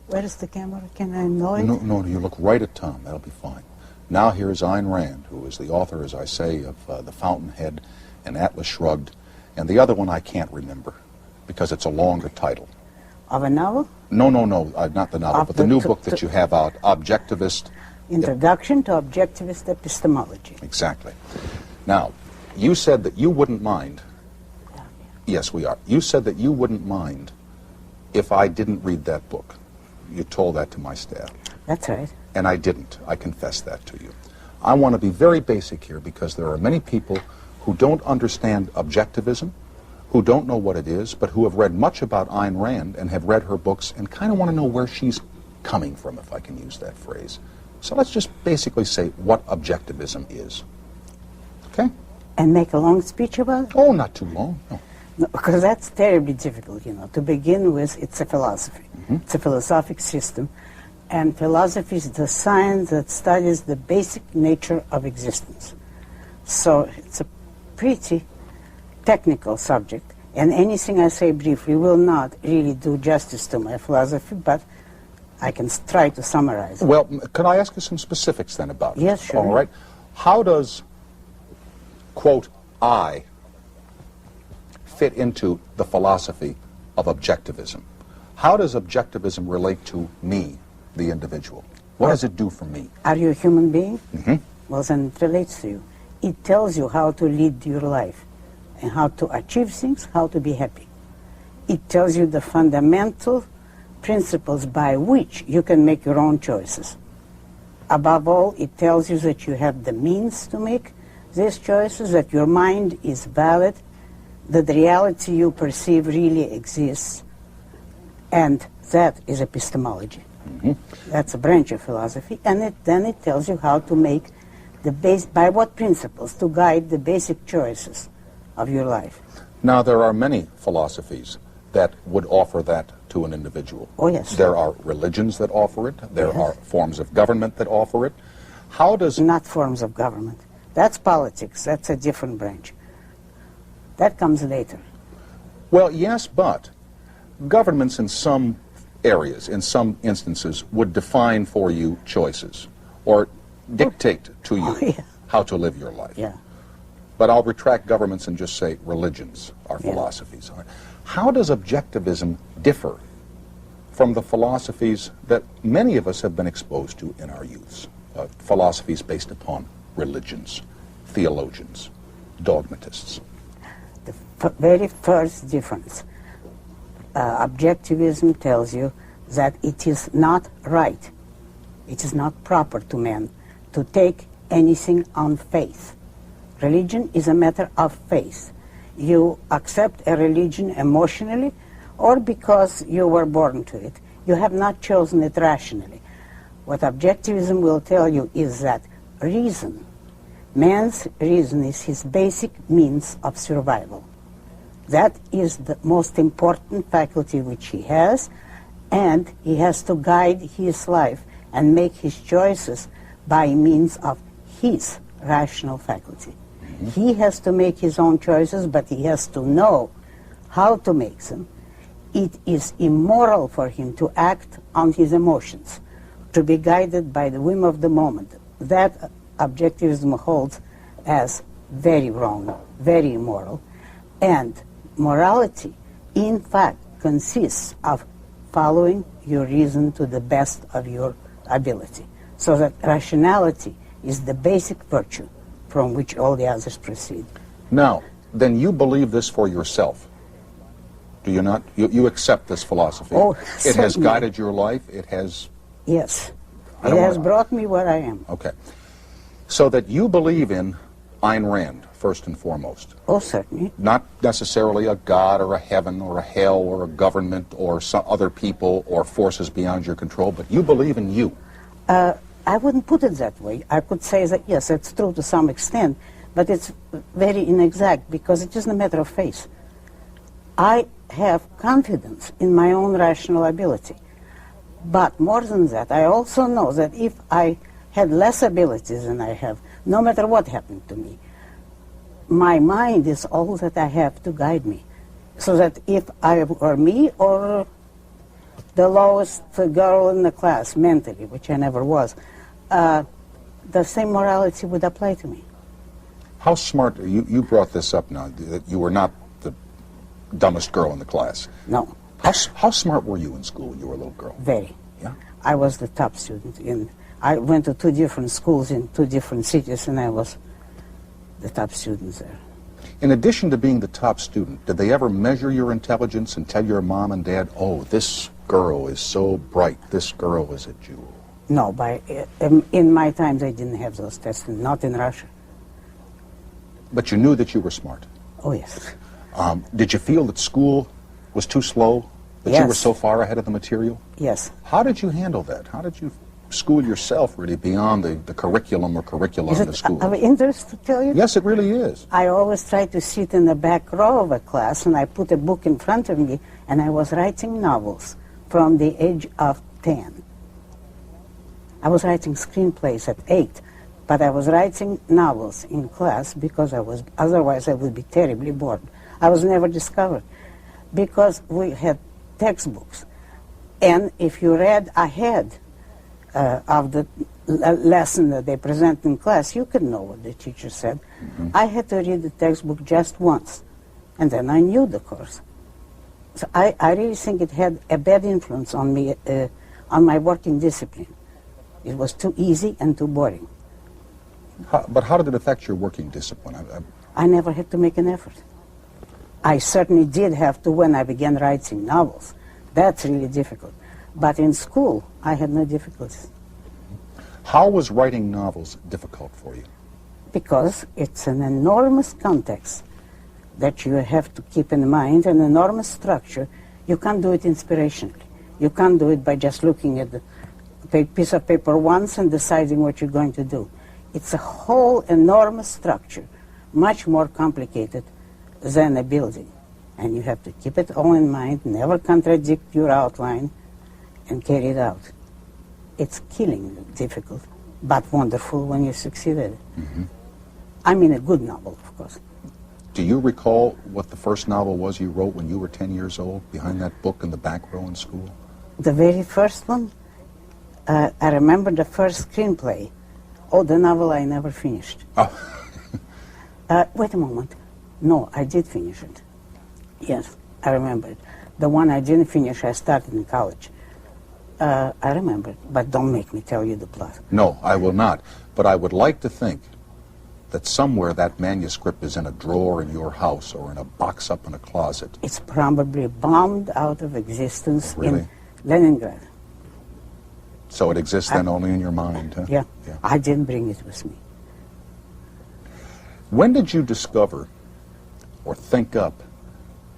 Where is the camera? Can I know it? No, you look right at Tom. That'll be fine. Now here is Ayn Rand, who is the author, as I say, of The Fountainhead and Atlas Shrugged, and the other one I can't remember because it's a longer title. Of a novel? No, not the novel, but the new book that you have out, Objectivist. Introduction to Objectivist Epistemology. Exactly. Now, you said that you wouldn't mind. Yes, we are. You said that you wouldn't mind if I didn't read that book. You told that to my staff. That's right. And I didn't. I confess that to you. I want to be very basic here because there are many people who don't understand objectivism, who don't know what it is, but who have read much about Ayn Rand and have read her books and kind of want to know where she's coming from, if I can use that phrase. So let's just basically say what objectivism is. Okay? And make a long speech about it? Oh, not too long. No. No, because that's terribly difficult, you know. To begin with, it's a philosophy. It's a philosophic system. And philosophy is the science that studies the basic nature of existence. So it's a pretty technical subject. And anything I say briefly will not really do justice to my philosophy, but I can try to summarize it. Well, can I ask you some specifics then about it? Yes, sure. All right. How does, quote, I fit into the philosophy of objectivism? How does objectivism relate to me, the individual? What does it do for me? Are you a human being? Mm-hmm. Well, then it relates to you. It tells you how to lead your life and how to achieve things, how to be happy. It tells you the fundamental principles by which you can make your own choices. Above all, it tells you that you have the means to make these choices, that your mind is valid, that the reality you perceive really exists, and that is epistemology. That's a branch of philosophy, and then it tells you how to make by what principles to guide the basic choices of your life. Now, there are many philosophies that would offer that to an individual. Oh, yes. There are religions that offer it. There are forms of government that offer it. How does... Not forms of government. That's politics. That's a different branch. That comes later. Well, yes, but governments in some areas, in some instances, would define for you choices or dictate to you how to live your life. Yeah. But I'll retract governments and just say religions are philosophies. How does objectivism differ from the philosophies that many of us have been exposed to in our youths? Philosophies based upon religions, theologians, dogmatists. The very first difference, objectivism tells you that it is not right, it is not proper to man to take anything on faith. Religion is a matter of faith. You accept a religion emotionally or because you were born to it. You have not chosen it rationally. What objectivism will tell you is that reason, man's reason is his basic means of survival. That is the most important faculty which he has, and he has to guide his life and make his choices by means of his rational faculty. He has to make his own choices, but he has to know how to make them. It is immoral for him to act on his emotions, to be guided by the whim of the moment. That objectivism holds as very wrong, very immoral. And morality, in fact, consists of following your reason to the best of your ability. So that rationality is the basic virtue from which all the others proceed. Now, then you believe this for yourself, do you not? You accept this philosophy. Oh, it has certainly. guided your life. It has... Yes. It has brought me where I am. Okay. So that you believe in Ayn Rand, first and foremost. Oh, certainly. Not necessarily a God or a heaven or a hell or a government or some other people or forces beyond your control, but you believe in you. I wouldn't put it that way. I could say that, yes, it's true to some extent, but it's very inexact because it isn't a matter of faith. I have confidence in my own rational ability. But more than that, I also know that if I had less abilities than I have, no matter what happened to me, my mind is all that I have to guide me. So that if I were me or the lowest girl in the class mentally, which I never was, the same morality would apply to me. How smart, you brought this up now, that you were not the dumbest girl in the class. No. How smart were you in school when you were a little girl? Very. Yeah? I was the top student. I went to 2 different schools in 2 different cities, and I was the top student there. In addition to being the top student, did they ever measure your intelligence and tell your mom and dad, oh, this girl is so bright, this girl is a jewel? No, in my time they didn't have those tests, not in Russia. But you knew that you were smart. Oh, yes. Did you feel that school was too slow, that you were Yes. so far ahead of the material? Yes. How did you handle that? How did you school yourself really beyond the curriculum or curricula Is in the it school? of interest to tell you? Yes, it really is. I always tried to sit in the back row of a class, and I put a book in front of me, and I was writing novels from the age of 10. I was writing screenplays at 8, but I was writing novels in class because otherwise I would be terribly bored. I was never discovered because we had textbooks, and if you read ahead of the lesson that they present in class, you could know what the teacher said. Mm-hmm. I had to read the textbook just once, and then I knew the course. So I really think it had a bad influence on me, on my working discipline. It was too easy and too boring. But how did it affect your working discipline? I never had to make an effort. I certainly did have to when I began writing novels. That's really difficult. But in school, I had no difficulties. How was writing novels difficult for you? Because it's an enormous context that you have to keep in mind, an enormous structure. You can't do it inspirationally. You can't do it by just looking at the piece of paper once and deciding what you're going to do. It's a whole enormous structure, much more complicated than a building. And you have to keep it all in mind, never contradict your outline, and carry it out. It's killing difficult, but wonderful when you succeed at it. Mm-hmm. I mean a good novel, of course. Do you recall what the first novel was you wrote when you were 10 years old, behind that book in the back row in school? The very first one, I remember the first screenplay. Oh, the novel I never finished. Oh. Wait a moment. No, I did finish it. Yes, I remember it. The one I didn't finish, I started in college. I remember it, but don't make me tell you the plot. No, I will not. But I would like to think that somewhere that manuscript is in a drawer in your house or in a box up in a closet. It's probably bombed out of existence Really? in Leningrad. So it exists then only in your mind, huh? Yeah, I didn't bring it with me. When did you discover or think up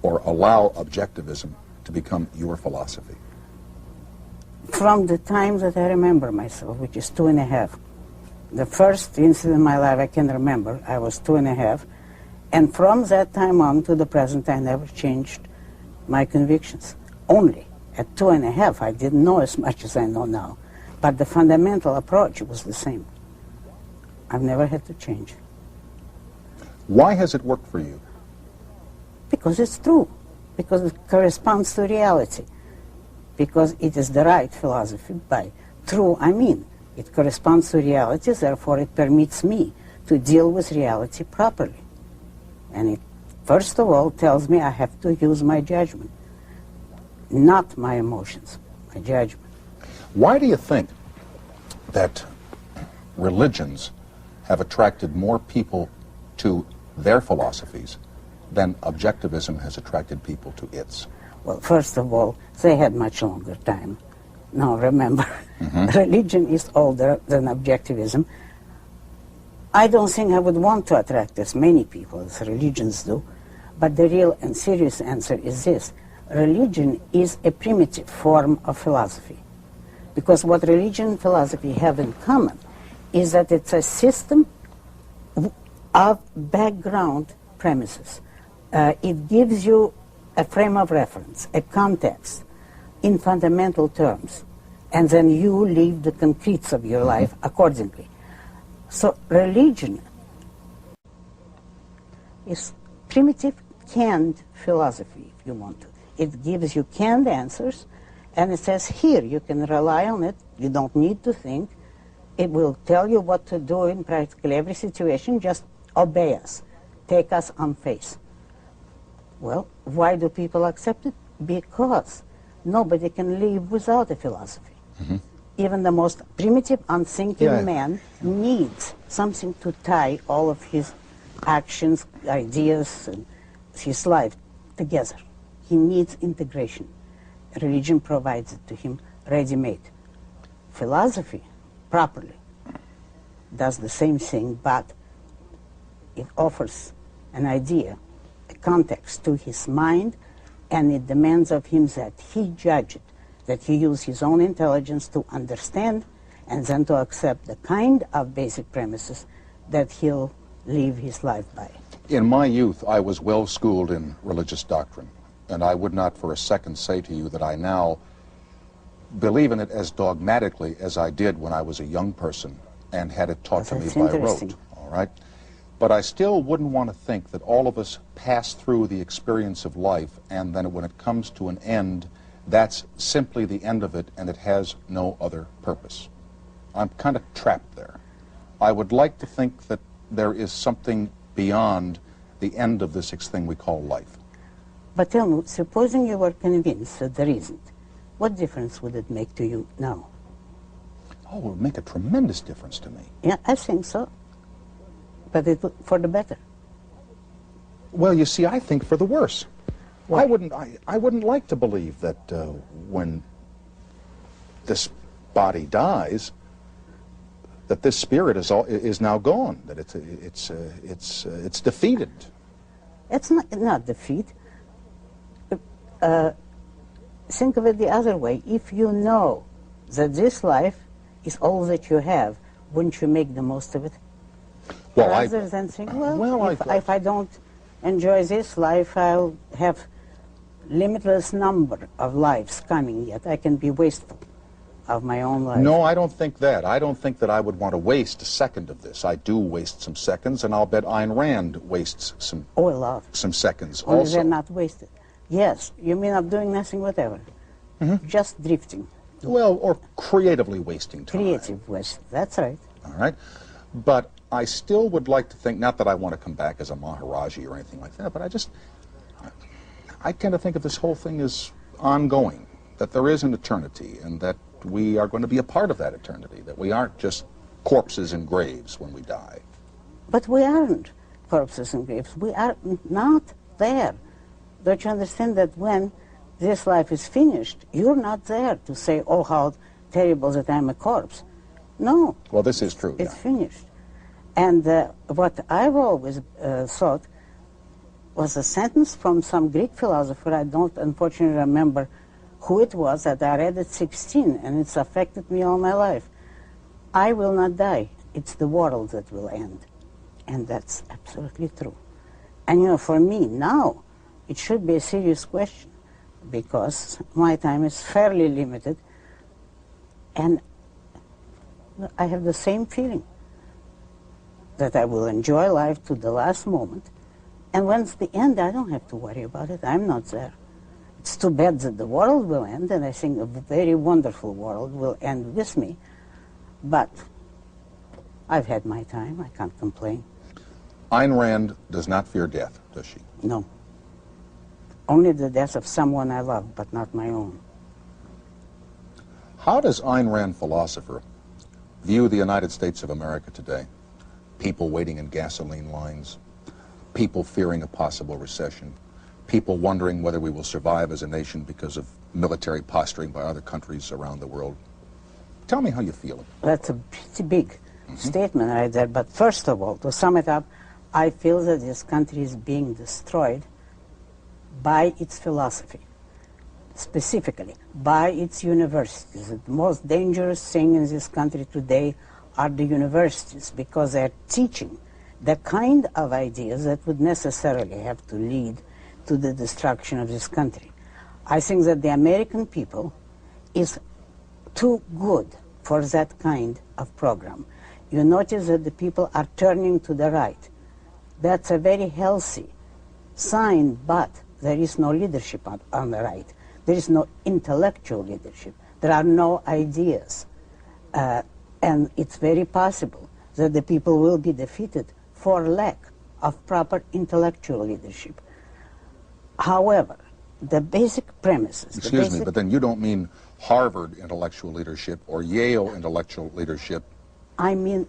or allow objectivism to become your philosophy? From the time that I remember myself, which is 2.5. The first incident in my life I can remember, I was 2.5. And from that time on to the present, I never changed my convictions. Only at 2.5, I didn't know as much as I know now. But the fundamental approach was the same. I've never had to change. Why has it worked for you? Because it's true. Because it corresponds to reality. Because it is the right philosophy. By true, I mean it corresponds to reality, therefore it permits me to deal with reality properly. And it, first of all, tells me I have to use my judgment, not my emotions, my judgment. Why do you think that religions have attracted more people to their philosophies than objectivism has attracted people to its? Well, first of all, they had much longer time. Now, remember, religion is older than objectivism. I don't think I would want to attract as many people as religions do, but the real and serious answer is this. Religion is a primitive form of philosophy. Because what religion and philosophy have in common is that it's a system of background premises. It gives you a frame of reference, a context, in fundamental terms, and then you live the concretes of your life accordingly. So religion is primitive, canned philosophy, if you want to. It gives you canned answers, And it says here, you can rely on it. You don't need to think. It will tell you what to do in practically every situation. Just obey us. Take us on faith. Well, why do people accept it? Because nobody can live without a philosophy. Mm-hmm. Even the most primitive, unthinking Yeah. man needs something to tie all of his actions, ideas, and his life together. He needs integration. Religion provides it to him ready-made. Philosophy, properly, does the same thing, but it offers an idea, a context to his mind, and it demands of him that he judge it, that he use his own intelligence to understand and then to accept the kind of basic premises that he'll live his life by. In my youth, I was well schooled in religious doctrine, and I would not for a second say to you that I now believe in it as dogmatically as I did when I was a young person and had it taught to me That's by interesting. rote, all right? But I still wouldn't want to think that all of us pass through the experience of life and then when it comes to an end, that's simply the end of it and it has no other purpose. I'm kind of trapped there. I would like to think that there is something beyond the end of this thing we call life. But tell me, supposing you were convinced that there isn't, what difference would it make to you now? Oh, it would make a tremendous difference to me. Yeah, I think so. But it would, for the better. Well, you see, I think for the worse. Why? I wouldn't like to believe that when this body dies, that this spirit is now gone, that it's defeated. It's not defeat. Think of it the other way. If you know that this life is all that you have, wouldn't you make the most of it? Well, Rather than think, well, if I don't enjoy this life, I'll have limitless number of lives coming, yet I can be wasteful of my own life. No, I don't think that. I don't think that I would want to waste a second of this. I do waste some seconds, and I'll bet Ayn Rand wastes some Oh, I love. seconds Only also. they're not wasted. Yes, you mean of doing nothing whatever. Just drifting. Well, or creatively wasting time. Creative waste. That's right. All right? But I still would like to think, not that I want to come back as a Maharaji or anything like that, but I tend to think of this whole thing as ongoing, that there is an eternity, and that we are going to be a part of that eternity, that we aren't just corpses in graves when we die. But we aren't corpses and graves. We are not there. Don't you understand that when this life is finished, you're not there to say, oh, how terrible that I'm a corpse. No. Well, this is true, It's yeah. finished. And what I've always thought was a sentence from some Greek philosopher. I don't unfortunately remember who it was, that I read at 16, and it's affected me all my life. I will not die. It's the world that will end. And that's absolutely true. And, you know, for me now, it should be a serious question, because my time is fairly limited, and I have the same feeling that I will enjoy life to the last moment, and when it's the end, I don't have to worry about it. I'm not there. It's too bad that the world will end, and I think a very wonderful world will end with me, but I've had my time. I can't complain. Ayn Rand does not fear death, does she? No. Only the death of someone I love, but not my own. How does Ayn Rand philosopher view the United States of America today? People waiting in gasoline lines, people fearing a possible recession, people wondering whether we will survive as a nation because of military posturing by other countries around the world. Tell me how you feel. That's a pretty big statement right there. But first of all, to sum it up, I feel that this country is being destroyed by its philosophy, specifically by its universities. The most dangerous thing in this country today are the universities, because they're teaching the kind of ideas that would necessarily have to lead to the destruction of this country. I think that the American people is too good for that kind of program. You notice that the people are turning to the right. That's a very healthy sign, but there is no leadership on the right. There is no intellectual leadership. There are no ideas. And it's very possible that the people will be defeated for lack of proper intellectual leadership. However, the basic premises... Excuse me, but then you don't mean Harvard intellectual leadership or Yale intellectual leadership. I mean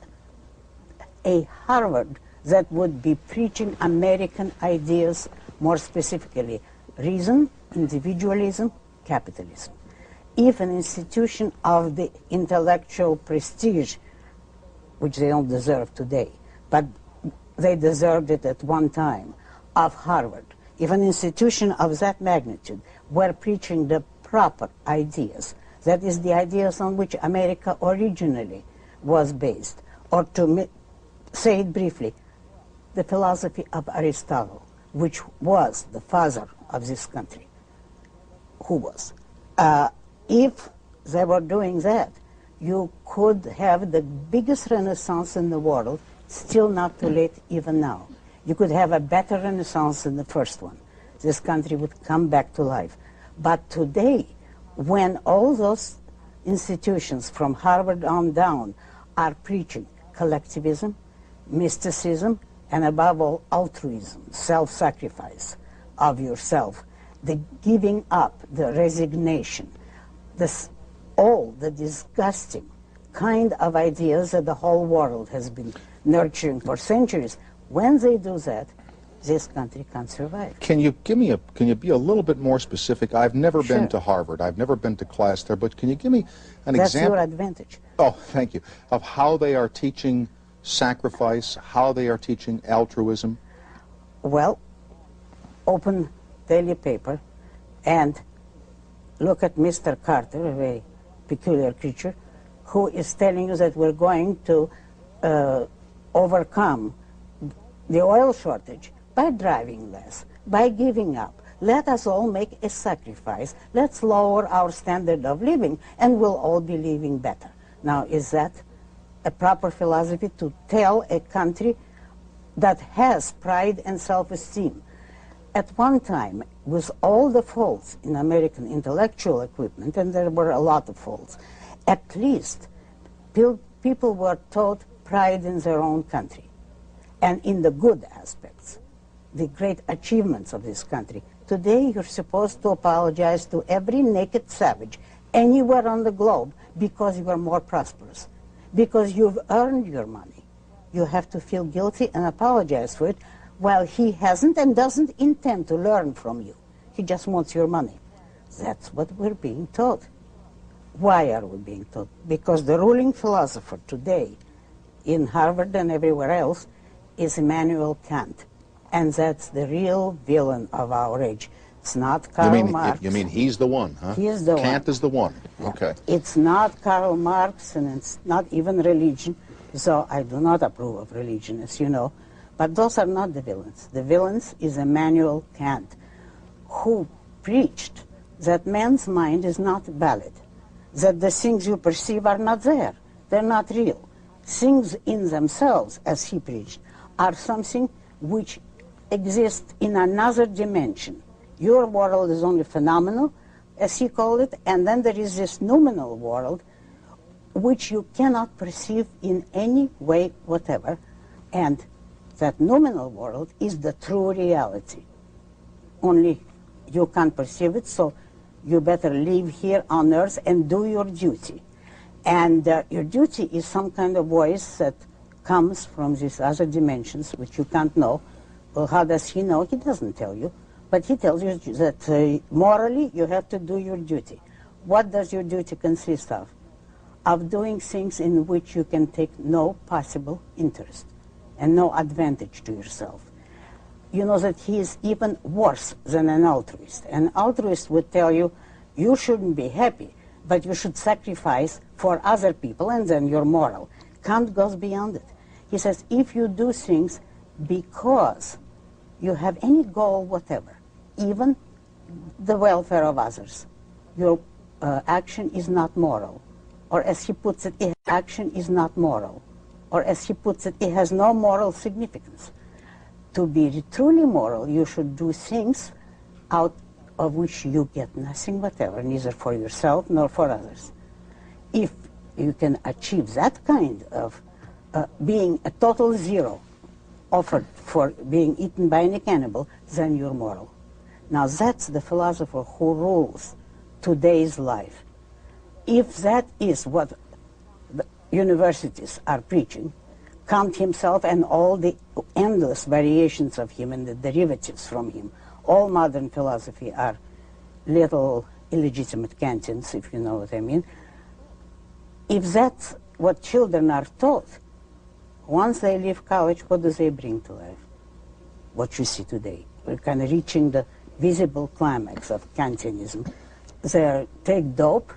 a Harvard that would be preaching American ideas, more specifically reason, individualism, capitalism. If an institution of the intellectual prestige, which they don't deserve today, but they deserved it at one time, of Harvard, if an institution of that magnitude were preaching the proper ideas, that is the ideas on which America originally was based, or to say it briefly, the philosophy of Aristotle, which was the father of this country, who was. If they were doing that, you could have the biggest renaissance in the world, still not too late even now. You could have a better renaissance than the first one. This country would come back to life. But today, when all those institutions from Harvard on down are preaching collectivism, mysticism, and above all, altruism, self-sacrifice of yourself, the giving up, the resignation, all the disgusting kind of ideas that the whole world has been nurturing for centuries, when they do that, this country can't survive. Can you be a little bit more specific? I've never been to Harvard. I've never been to class there, but can you give me an example? That's your advantage. Oh, thank you. Of how they are teaching sacrifice, how they are teaching altruism? Well, open daily paper and look at Mr. Carter, a very peculiar creature, who is telling you that we're going to overcome the oil shortage by driving less, by giving up. Let us all make a sacrifice. Let's lower our standard of living, and we'll all be living better. Now, is that a proper philosophy to tell a country that has pride and self-esteem? At one time, with all the faults in American intellectual equipment, and there were a lot of faults, at least people were taught pride in their own country and in the good aspects, the great achievements of this country. Today, you're supposed to apologize to every naked savage anywhere on the globe because you are more prosperous, because you've earned your money. You have to feel guilty and apologize for it, while he hasn't and doesn't intend to learn from you. He just wants your money. That's what we're being taught. Why are we being taught? Because the ruling philosopher today in Harvard and everywhere else is Immanuel Kant. And that's the real villain of our age. It's not Karl Marx. You mean he's the one, huh? He is the one. Kant is the one. Okay. It's not Karl Marx, and it's not even religion. So I do not approve of religion, as you know. But those are not the villains. The villains is Immanuel Kant, who preached that man's mind is not valid, that the things you perceive are not there, they're not real. Things in themselves, as he preached, are something which exists in another dimension. Your world is only phenomenal, as he called it, and then there is this noumenal world which you cannot perceive in any way whatever, and that noumenal world is the true reality. Only you can't perceive it, so you better live here on earth and do your duty. And your duty is some kind of voice that comes from these other dimensions, which you can't know. Well, how does he know? He doesn't tell you. But he tells you that morally you have to do your duty. What does your duty consist of? Of doing things in which you can take no possible interest and no advantage to yourself. You know that he is even worse than an altruist. An altruist would tell you, you shouldn't be happy, but you should sacrifice for other people, and then you're moral. Kant goes beyond it. He says, if you do things because you have any goal whatever, even the welfare of others, your action is not moral. Or as he puts it, action is not moral. Or as he puts it, it has no moral significance. To be truly moral, you should do things out of which you get nothing whatever, neither for yourself nor for others. If you can achieve that kind of being a total zero offered for being eaten by any cannibal, then you're moral. Now that's the philosopher who rules today's life. If that is what the universities are preaching, Kant himself and all the endless variations of him and the derivatives from him, all modern philosophy are little illegitimate Kantians, if you know what I mean. If that's what children are taught, once they leave college, what do they bring to life? What you see today. We're kind of reaching the visible climax of Kantianism. They take dope,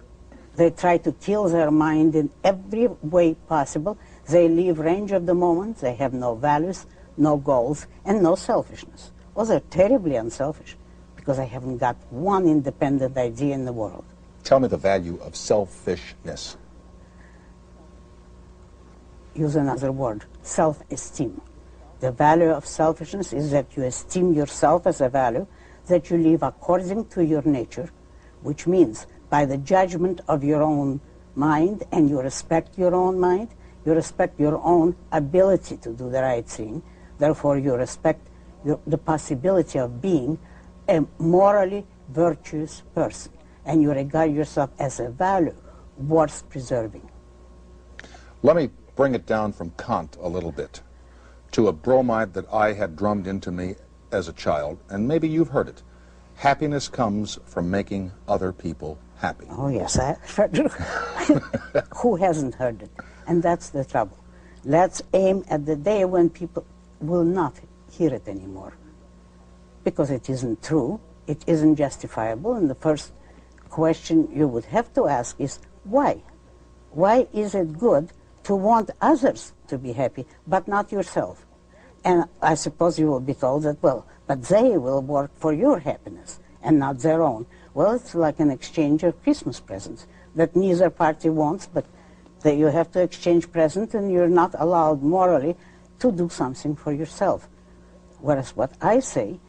they try to kill their mind in every way possible, they leave range of the moment, they have no values, no goals, and no selfishness. Well, they're terribly unselfish, because they haven't got one independent idea in the world. Tell me the value of selfishness. Use another word, self-esteem. The value of selfishness is that you esteem yourself as a value, that you live according to your nature, which means by the judgment of your own mind, and you respect your own mind, you respect your own ability to do the right thing, therefore you respect the possibility of being a morally virtuous person, and you regard yourself as a value worth preserving. Let me bring it down from Kant a little bit to a bromide that I had drummed into me as a child, and maybe you've heard it. Happiness comes from making other people happy. Oh yes, who hasn't heard it? And that's the trouble. Let's aim at the day when people will not hear it anymore, because it isn't true, it isn't justifiable, and the first question you would have to ask is why? Why is it good to want others to be happy, but not yourself? And I suppose you will be told that, well, but they will work for your happiness and not their own. Well, it's like an exchange of Christmas presents that neither party wants, but that you have to exchange presents, and you're not allowed morally to do something for yourself. Whereas what I say,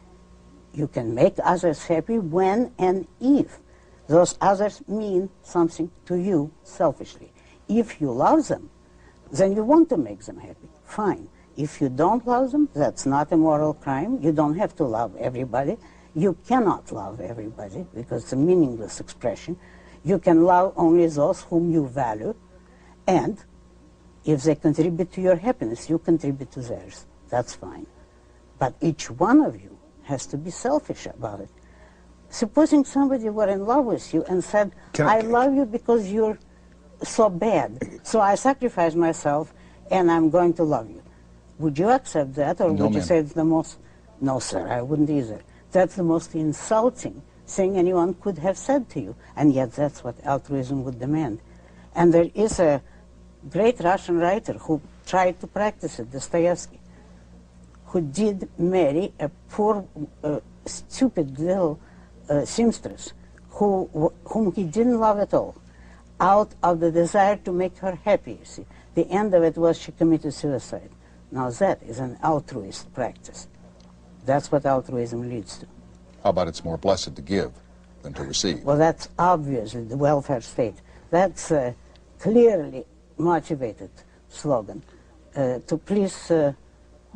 you can make others happy when and if those others mean something to you selfishly. If you love them, then you want to make them happy. Fine. If you don't love them, that's not a moral crime. You don't have to love everybody. You cannot love everybody, because it's a meaningless expression. You can love only those whom you value, and if they contribute to your happiness, you contribute to theirs. That's fine. But each one of you has to be selfish about it. Supposing somebody were in love with you and said, I love you because you're so bad, so I sacrifice myself and I'm going to love you. Would you accept that, or would you say it's the most... No, sir, I wouldn't either. That's the most insulting thing anyone could have said to you, and yet that's what altruism would demand. And there is a great Russian writer who tried to practice it, Dostoevsky, who did marry a poor, stupid little seamstress whom he didn't love at all, out of the desire to make her happy, you see. The end of it was she committed suicide. Now that is an altruist practice. That's what altruism leads to. How about it's more blessed to give than to receive? Well, that's obviously the welfare state. That's a clearly motivated slogan. To please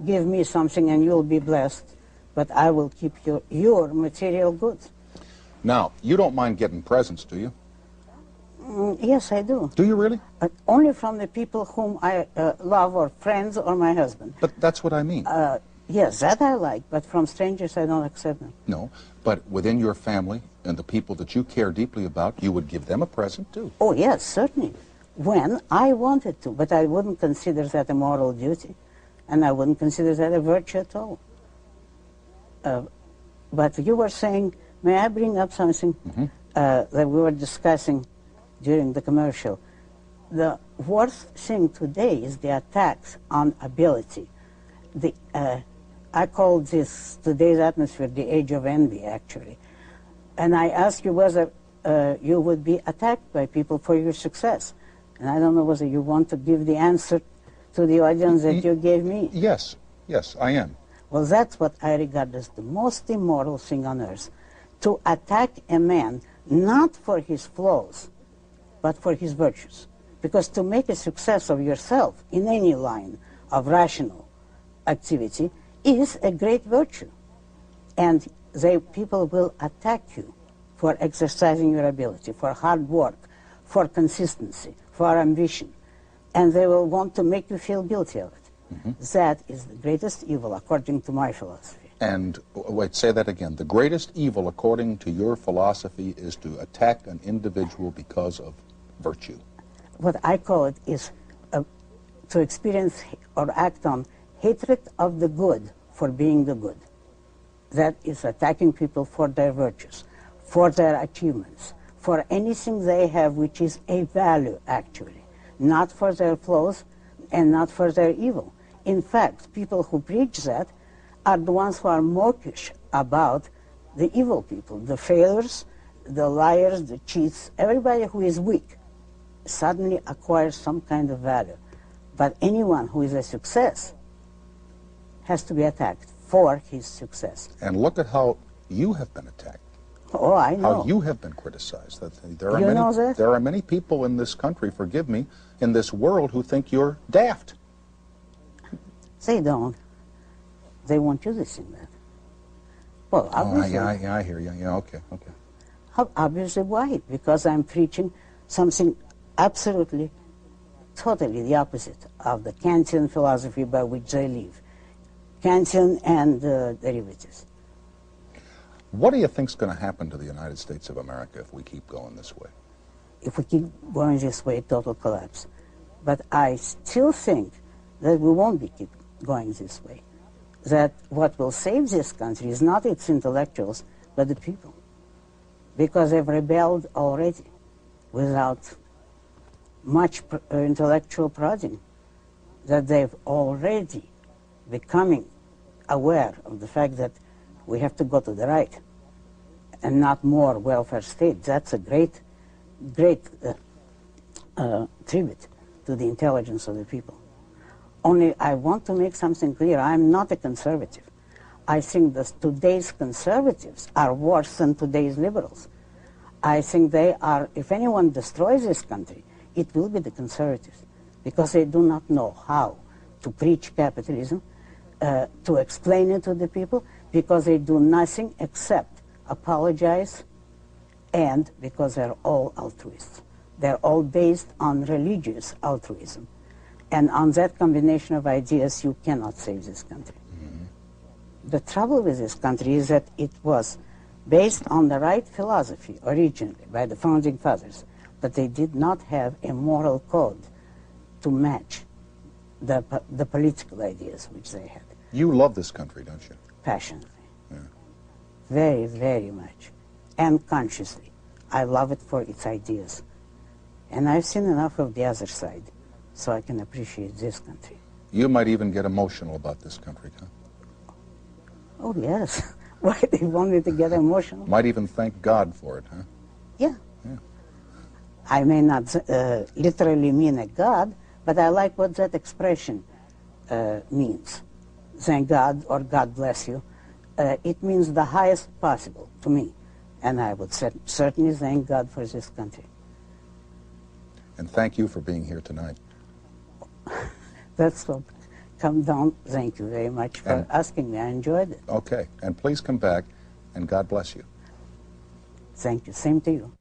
give me something and you'll be blessed, but I will keep your material goods. Now, you don't mind getting presents, do you? Yes, I do. Do you really? Only from the people whom I love, or friends, or my husband. But that's what I mean. Yes, that I like, but from strangers I don't accept them. No, but within your family and the people that you care deeply about, you would give them a present too. Oh, yes, certainly. When I wanted to, but I wouldn't consider that a moral duty, and I wouldn't consider that a virtue at all. But you were saying, may I bring up something that we were discussing during the commercial? The worst thing today is the attacks on ability. I call this, today's atmosphere, the age of envy, actually. And I ask you whether you would be attacked by people for your success. And I don't know whether you want to give the answer to the audience that you gave me. Yes, yes, I am. Well, that's what I regard as the most immoral thing on earth. to attack a man not for his flaws, but for his virtues. Because to make a success of yourself in any line of rational activity is a great virtue. And people will attack you for exercising your ability, for hard work, for consistency, for ambition. And they will want to make you feel guilty of it. Mm-hmm. That is the greatest evil, according to my philosophy. And, wait, say that again. The greatest evil, according to your philosophy, is to attack an individual because of virtue. What I call it is to experience or act on hatred of the good for being the good. That is attacking people for their virtues, for their achievements, for anything they have which is a value, actually, not for their flaws and not for their evil. In fact, people who preach that are the ones who are mawkish about the evil people, the failures, the liars, the cheats. Everybody who is weak suddenly acquires some kind of value. But anyone who is a success has to be attacked for his success. And look at how you have been attacked. Oh, I know. How you have been criticized. There are You know that? There are many people in this country, forgive me, in this world who think you're daft. They don't. They want you to sing that. Well, obviously. I hear you. Yeah, okay. Obviously, why? Because I'm preaching something absolutely, totally the opposite of the Kantian philosophy by which they live. Kantian and derivatives. What do you think is going to happen to the United States of America if we keep going this way? If we keep going this way, total collapse. But I still think that we won't keep going this way. That what will save this country is not its intellectuals, but the people. Because they've rebelled already without much intellectual prodding. That they've already becoming aware of the fact that we have to go to the right and not more welfare state. That's a great tribute to the intelligence of the people. Only I want to make something clear. I'm not a conservative. I think that today's conservatives are worse than today's liberals. I think they are, if anyone destroys this country, it will be the conservatives, because they do not know how to preach capitalism, to explain it to the people, because they do nothing except apologize, and because they're all altruists. They're all based on religious altruism. And on that combination of ideas, you cannot save this country. Mm-hmm. The trouble with this country is that it was based on the right philosophy originally by the founding fathers, but they did not have a moral code to match the political ideas which they had. You love this country, don't you? Passionately. Yeah. Very, very much. And consciously. I love it for its ideas. And I've seen enough of the other side, so I can appreciate this country. You might even get emotional about this country, huh? Oh, yes. Why they want me to get emotional? Might even thank God for it, huh? Yeah. Yeah. I may not literally mean a God, but I like what that expression means. Thank God or God bless you. It means the highest possible to me. And I would certainly thank God for this country. And thank you for being here tonight. That's what. Come down. Thank you very much for asking me. I enjoyed it. Okay. And please come back, and God bless you. Thank you. Same to you.